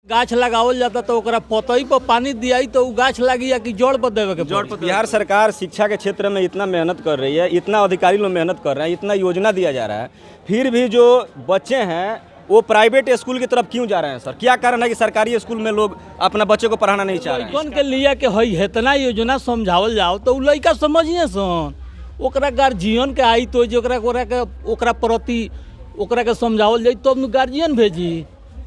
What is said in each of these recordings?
गाछ लगावल जाता तो ओकरा पतई पर पानी दियाई तो उ गाछ लगी या कि जड़ पर देवे के जड़ पर। बिहार सरकार शिक्षा के क्षेत्र में इतना मेहनत कर रही है, इतना अधिकारी लोग मेहनत कर रहे हैं, इतना योजना दिया जा रहा है, फिर भी जो बच्चे हैं वो प्राइवेट स्कूल की तरफ क्यों जा रहे हैं सर? क्या कारण है कि सरकारी स्कूल में लोग अपना बच्चे को पढ़ाना नहीं चाह रहे हैं? कौन के लिया के हई इतना योजना समझावल जाओ तो उ लइका समझिए सन, ओकरा गार्जियन के आई तो ओकरा प्रति ओकरा के समझावल जाई तो गार्जियन भेजी।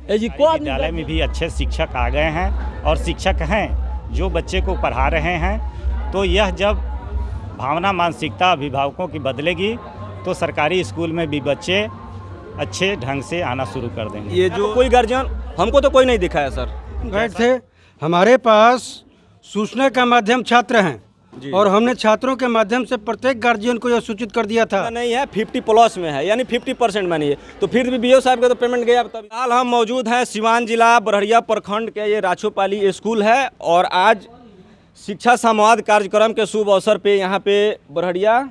विद्यालय में भी अच्छे शिक्षक आ गए हैं और शिक्षक हैं जो बच्चे को पढ़ा रहे हैं, तो यह जब भावना मानसिकता अभिभावकों की बदलेगी तो सरकारी स्कूल में भी बच्चे अच्छे ढंग से आना शुरू कर देंगे। ये जो कोई गार्जियन हमको तो कोई नहीं दिखा है सर। गए थे हमारे पास सूचना का माध्यम छात्र हैं और हमने छात्रों के माध्यम से प्रत्येक गार्जियन को यह सूचित कर दिया था। नहीं है 50+ में है, यानी 50% में नहीं है, तो फिर भी बीओ साहब का तो पेमेंट गया। तब हाल हम मौजूद हैं सिवान जिला बरहड़िया प्रखंड के ये राछोपाली स्कूल है और आज शिक्षा संवाद कार्यक्रम के शुभ अवसर पे यहाँ पे बरहड़िया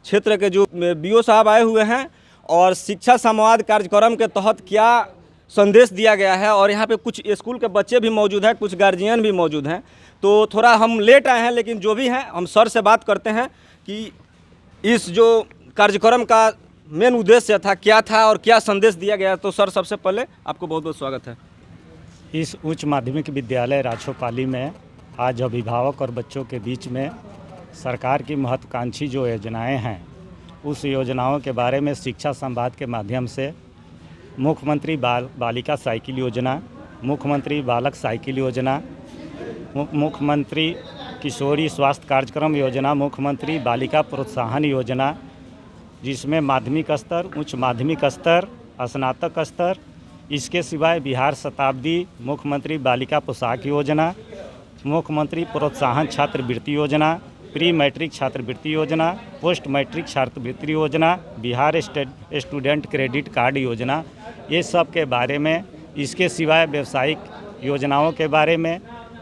क्षेत्र के जो बीओ साहब आए हुए हैं और शिक्षा संवाद कार्यक्रम के तहत क्या संदेश दिया गया है, और यहाँ पे कुछ स्कूल के बच्चे भी मौजूद हैं, कुछ गार्जियन भी मौजूद हैं। तो थोड़ा हम लेट आए हैं, लेकिन जो भी हैं हम सर से बात करते हैं कि इस जो कार्यक्रम का मेन उद्देश्य था क्या था और क्या संदेश दिया गया। तो सर सबसे पहले आपको बहुत बहुत स्वागत है। इस उच्च माध्यमिक विद्यालय राछोपाली में आज अभिभावक और बच्चों के बीच में सरकार की महत्वाकांक्षी जो योजनाएं हैं उस योजनाओं के बारे में शिक्षा संवाद के माध्यम से मुख्यमंत्री बालिका साइकिल योजना, मुख्यमंत्री बालक साइकिल योजना, मुख्यमंत्री किशोरी स्वास्थ्य कार्यक्रम योजना, मुख्यमंत्री बालिका प्रोत्साहन योजना, जिसमें माध्यमिक स्तर, उच्च माध्यमिक स्तर, स्नातक स्तर, इसके सिवाय बिहार शताब्दी मुख्यमंत्री बालिका पोशाक योजना, मुख्यमंत्री प्रोत्साहन छात्रवृत्ति योजना, प्री मैट्रिक छात्रवृत्ति योजना, पोस्ट मैट्रिक छात्रवृत्ति योजना, बिहार स्टूडेंट क्रेडिट कार्ड योजना, ये सब के बारे में, इसके सिवाय व्यावसायिक योजनाओं के बारे में,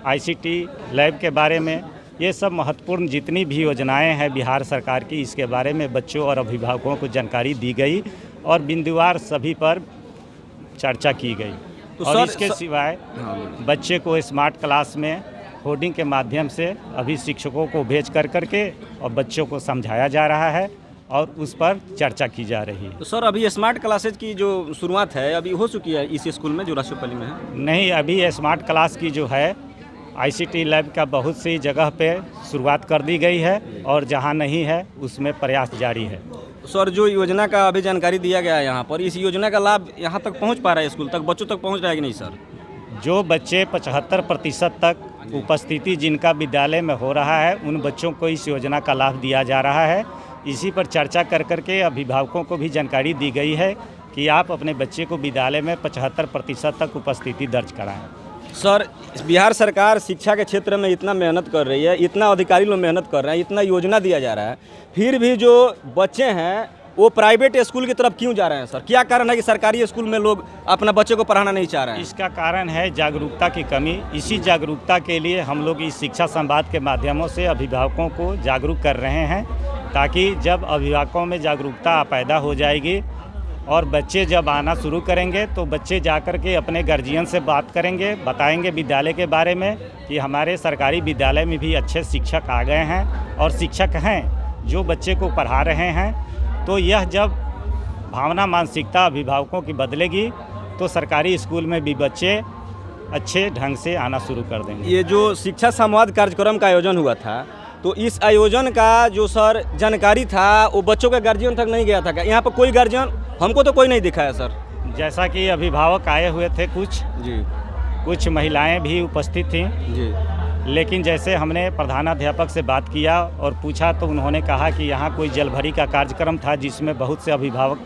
ICT लैब के बारे में, ये सब महत्वपूर्ण जितनी भी योजनाएं हैं बिहार सरकार की, इसके बारे में बच्चों और अभिभावकों को जानकारी दी गई और बिंदुवार सभी पर चर्चा की गई। तो और इसके सिवाय बच्चे को स्मार्ट क्लास में होर्डिंग के माध्यम से अभी शिक्षकों को भेज करके और बच्चों को समझाया जा रहा है और उस पर चर्चा की जा रही है। तो सर अभी स्मार्ट क्लासेज की जो शुरुआत है अभी हो चुकी है इस स्कूल में जो राछोपाली में है? नहीं, अभी स्मार्ट क्लास की जो है ICT लैब का बहुत सी जगह पे शुरुआत कर दी गई है और जहां नहीं है उसमें प्रयास जारी है। सर जो योजना का अभी जानकारी दिया गया है यहाँ पर, इस योजना का लाभ यहाँ तक पहुँच पा रहा है, स्कूल तक बच्चों तक पहुँच रहा है कि नहीं सर? जो बच्चे 75% तक उपस्थिति जिनका विद्यालय में हो रहा है उन बच्चों को इस योजना का लाभ दिया जा रहा है। इसी पर चर्चा करके अभिभावकों को भी जानकारी दी गई है कि आप अपने बच्चे को विद्यालय में 75% तक उपस्थिति दर्ज कराएं। सर बिहार सरकार शिक्षा के क्षेत्र में इतना मेहनत कर रही है, इतना अधिकारी लोग मेहनत कर रहे हैं, इतना योजना दिया जा रहा है, फिर भी जो बच्चे हैं वो प्राइवेट स्कूल की तरफ क्यों जा रहे हैं सर? क्या कारण है कि सरकारी स्कूल में लोग अपना बच्चे को पढ़ाना नहीं चाह रहे हैं? इसका कारण है जागरूकता की कमी। इसी जागरूकता के लिए हम लोग इस शिक्षा संवाद के माध्यमों से अभिभावकों को जागरूक कर रहे हैं, ताकि जब अभिभावकों में जागरूकता पैदा हो जाएगी और बच्चे जब आना शुरू करेंगे तो बच्चे जाकर के अपने गार्जियन से बात करेंगे, बताएंगे विद्यालय के बारे में कि हमारे सरकारी विद्यालय में भी अच्छे शिक्षक आ गए हैं और शिक्षक हैं जो बच्चे को पढ़ा रहे हैं। तो यह जब भावना मानसिकता अभिभावकों की बदलेगी तो सरकारी स्कूल में भी बच्चे अच्छे ढंग से आना शुरू कर देंगे। ये जो शिक्षा संवाद कार्यक्रम का आयोजन हुआ था, तो इस आयोजन का जो सर जानकारी था वो बच्चों के गार्जियन तक नहीं गया था क्या? यहाँ पर कोई गार्जियन हमको तो कोई नहीं दिखा है सर। जैसा कि अभिभावक आए हुए थे कुछ महिलाएं भी उपस्थित थीं जी, लेकिन जैसे हमने प्रधानाध्यापक से बात किया और पूछा तो उन्होंने कहा कि यहाँ कोई जलभरी का कार्यक्रम था जिसमें बहुत से अभिभावक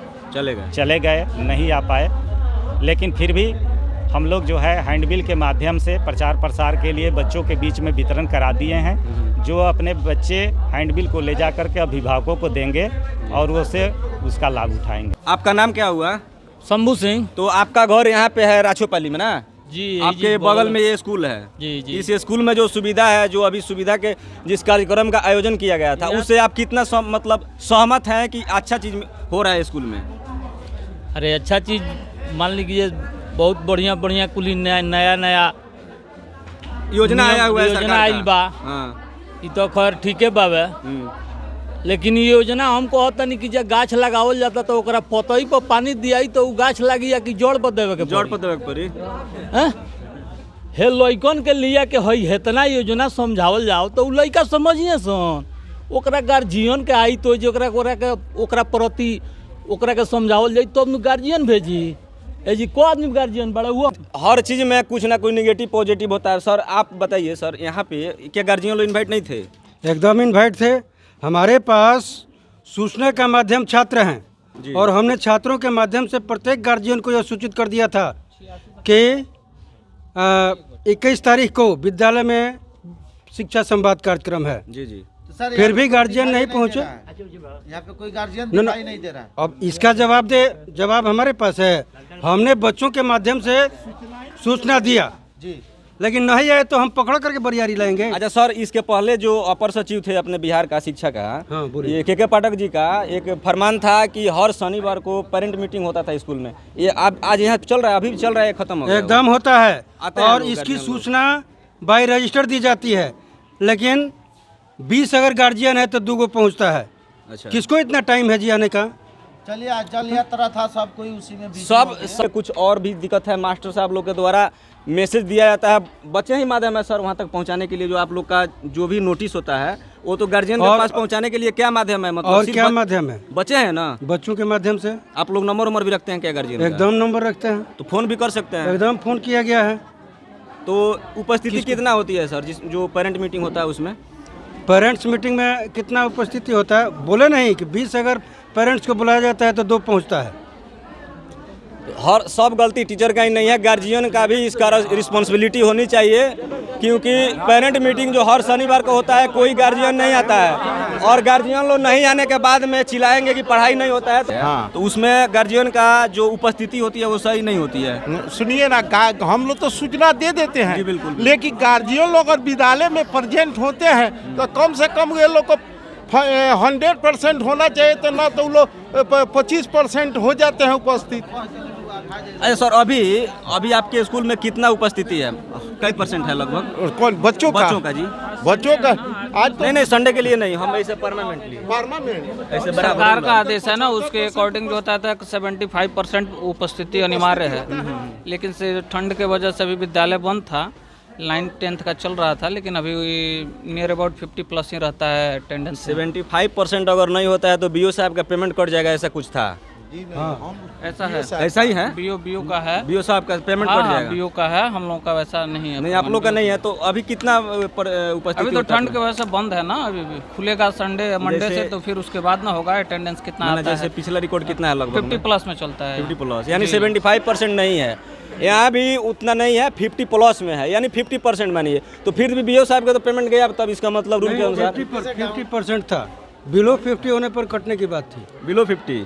चले गए, नहीं आ पाए। लेकिन फिर भी हम लोग जो है हैंडबिल के माध्यम से प्रचार प्रसार के लिए बच्चों के बीच में वितरण करा दिए हैं। जो अपने बच्चे हैंडबिल को ले जा करके अभिभावकों को देंगे और वो से उसका लाभ उठाएंगे। आपका नाम क्या हुआ? शंभू सिंह। तो आपका घर यहाँ पे है राछोपाली में ना? जी, आपके बगल में ये स्कूल है? जी जी। इस स्कूल में जो सुविधा है, जो अभी सुविधा के जिस कार्यक्रम का आयोजन किया गया था, उससे आप कितना मतलब सहमत हैं कि अच्छा चीज हो रहा है स्कूल में? अरे अच्छा चीज़ मान लीजिए बहुत बढ़िया बढ़िया कुल नया नया योजना आया हुआ है योजना सरकार आइल का। बा। हाँ। ई तो खैर ठीके बावे, लेकिन ये योजना हम कहता नहीं कि जब गाछ लगावल जाता तो ओकरा पतई पर पानी दियाई तो उ गाछ लगी या कि जड़ पर देवे के जड़ पर देवे के पड़ी। हैं? हे लइकन के लिया के हई हेतना योजना समझावल जाओ तो उ लइका समझिए सन, ओकरा गार्जियन के आई तो जे ओकरा प्रति ओकरा के समझावल जाई तब न गार्जियन भेजी। ए जी को आदमी गार्जियन बड़ा हुआ। हर चीज़ में कुछ ना कुछ निगेटिव पॉजिटिव होता है। सर आप बताइए सर, यहाँ पे क्या गार्जियन लोग इन्वाइट नहीं थे? एकदम इनवाइट थे। हमारे पास सूचना का माध्यम छात्र हैं और हमने छात्रों के माध्यम से प्रत्येक गार्जियन को यह सूचित कर दिया था कि 21 तारीख को विद्यालय में शिक्षा संवाद कार्यक्रम है। जी जी। तो सर फिर भी गार्जियन नहीं पहुंचे। यहाँ पे कोई गार्जियन न- दिखाई नहीं दे रहा है। अब इसका जवाब हमारे पास है। हमने बच्चों के माध्यम से सूचना दिया, जी लेकिन नहीं आए तो हम पकड़ करके बरियारी लाएंगे। अच्छा सर, इसके पहले जो अपर सचिव थे अपने बिहार का शिक्षा का, हाँ, बोलिए। ये के पाठक जी का एक फरमान था कि हर शनिवार को पेरेंट मीटिंग होता था स्कूल में। ये आज यहाँ चल रहा है, अभी भी चल रहा है, खत्म हो गया? एकदम होता है आते हैं और लोग, इसकी गार्जियन लोग। सूचना बाय रजिस्टर दी जाती है, लेकिन 20 अगर गार्जियन है तो 2 गो पहुँचता है। अच्छा। किसको इतना टाइम है जी आने का? चलिए आज जल यात्रा था, सब कोई उसी में बिजी सब हो गए। सब कुछ और भी दिक्कत है। मास्टर साहब लोग के द्वारा मैसेज दिया जाता है, बच्चे ही माध्यम है सर वहाँ तक पहुँचाने के लिए। जो आप लोग का जो भी नोटिस होता है वो तो गार्जियन के और- पास पहुँचाने के लिए क्या माध्यम है? मतलब और सिर्फ क्या माध्यम है? बच्चे हैं ना, बच्चों के माध्यम से आप लोग नंबर भी रखते हैं क्या गार्जियन का? एकदम नंबर रखते हैं, तो फोन भी कर सकते हैं। एकदम फोन किया गया है। तो उपस्थिति कितना होती है सर जो पेरेंट मीटिंग होता है उसमें? पेरेंट्स मीटिंग में कितना उपस्थिति होता है? बोले नहीं कि 20 अगर पेरेंट्स को बुलाया जाता है तो 2 पहुंचता है। हर सब गलती टीचर का ही नहीं है, गार्जियन का भी इसका रिस्पॉन्सिबिलिटी होनी चाहिए, क्योंकि पेरेंट मीटिंग जो हर शनिवार को होता है कोई गार्जियन नहीं आता है, और गार्जियन लोग नहीं आने के बाद में चिल्लाएंगे कि पढ़ाई नहीं होता है। हाँ। तो उसमें गार्जियन का जो उपस्थिति होती है वो सही नहीं होती है। सुनिए ना, हम लोग तो सूचना दे देते हैं, जी, बिल्कुल। लेकिन गार्जियन लोग अगर विद्यालय में प्रेजेंट होते हैं तो कम से कम ये लोग को 100% होना चाहिए, तो ना तो लोग 25% हो जाते हैं उपस्थित। अरे सर, अभी आपके स्कूल में कितना उपस्थिति है, कई % है लगभग? और कौन बच्चों का जी। बच्चों का आज तो नहीं संडे के लिए नहीं, हम ऐसे परमानेंटली परमानेंट ऐसे सरकार बराबर का आदेश है ना, उसके अकॉर्डिंग जो होता था 75% उपस्थिति अनिवार्य है। लेकिन से ठंड के वजह से अभी विद्यालय बंद था, 9th-10th का चल रहा था, लेकिन अभी नियर अबाउट 50+ ही रहता है अटेंडेंस। 75% अगर नहीं होता है तो बीओ साहब का पेमेंट कट जाएगा, ऐसा कुछ था? ऐसा है, ऐसा ही है, बीओ का है। बीओ साहब का पेमेंट कट हाँ, जाएगा? बीओ का है, हम लोग का वैसा नहीं है। नहीं, आप लोग का नहीं है। तो अभी कितना उपस्थिति अभी तो होता है? ठंड की वजह से बंद है ना, अभी भी खुलेगा संडे मंडे जैसे- से, तो फिर उसके बाद ना होगा अटेंडेंस कितना मैंने आता जैसे है। पिछला रिकॉर्ड कितना है लगभग? 50+ में चलता है। 50+, यानी 75% नहीं है। यहाँ भी उतना नहीं है, 50+ में है, यानी 50% मानिए। तो फिर भी बीओ साहब का तो पेमेंट गया, तब इसका मतलब रूल के अनुसार 50% था, बिलो 50 होने पर कटने की बात थी। बिलो 50।